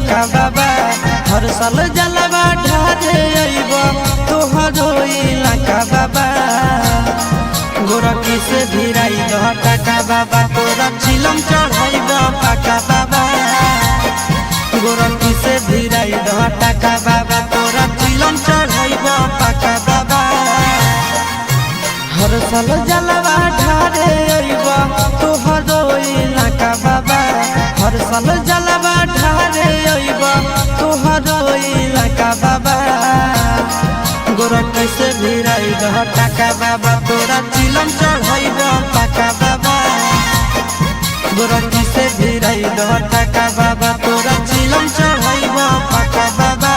लका बाबा हर साल जलवा ढारे अइब तोहरो इलाका बाबा गोरखी से भिराई दह टाका बाबा तोरा चिलम चढ़ाइब पाका बाबा गोरखी से भिराई दह टाका बाबा तोरा चिलम चढ़ाइब पाका बाबा हर साल जलवा ढारे अइब तोहरो इलाका बाबा हर साल जलवा ढारे अइब तोहरो इलाका बाबा गोरखी से भिराई दह टाका बाबा तोरा चिलम चढ़ाइब पाका बाबा गोरखी से भिराई दह टाका बाबा तोरा चिलम चढ़ाइब पाका बाबा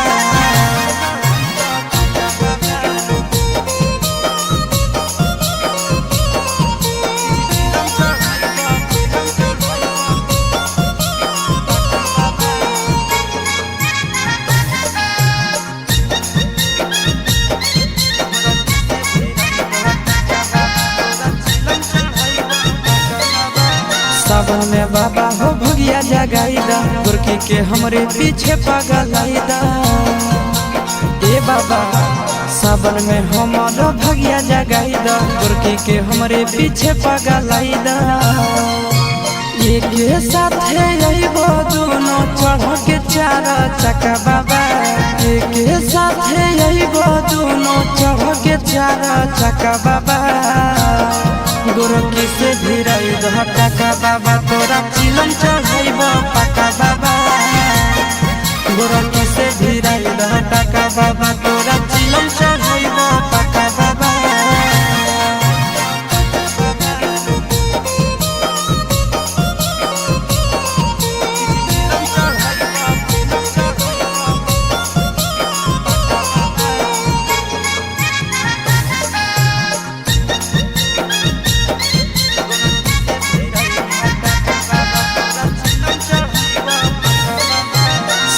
सावन में बाबा हो भगिया जगाईदा गोरखी के हमरे पीछे पगलाईदा ए बाबा सावन में हमारा भगिया जगाईदा गोरखी के हमरे पीछे पगलाईदा एक साथे अइबो दोनों चढ़ के चार चक्का बाबा एक साथे अइबो दोनों चढ़ के चार चक्का बाबा गोरखी से भिराई दह टाका बाबा तोरा चिलम चढ़ाइब पाका बाबा गोरखी से भिराई दह टाका बाबा तोरा चिलम चढ़ाइब पाका बाबा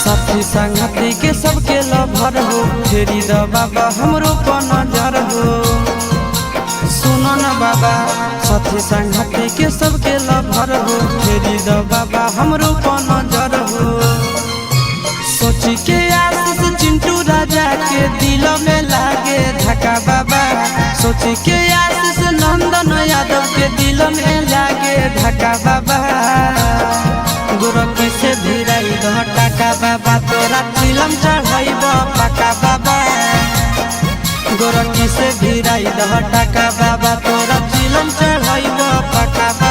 साथी संगति के सबके लभर हो फेरी द बाबा हमरो पर नजर हो सुनो न बाबा साथी संगति के सबके लभर हो फेरी द बाबा हमरो पर नजर हो सोची के आशीष चिंटू राजा के दिल में लागे धक्का बाबा सोची के आशीष नंदन यादव के दिल में लागे धक्का बाबा गोरखी से भिराई दह टाका बाबा तोरा चिलम चढ़ाइब पाका बाबा गोरखी से भिराई दह टाका बाबा तोरा चिलम चढ़ाइब पाका।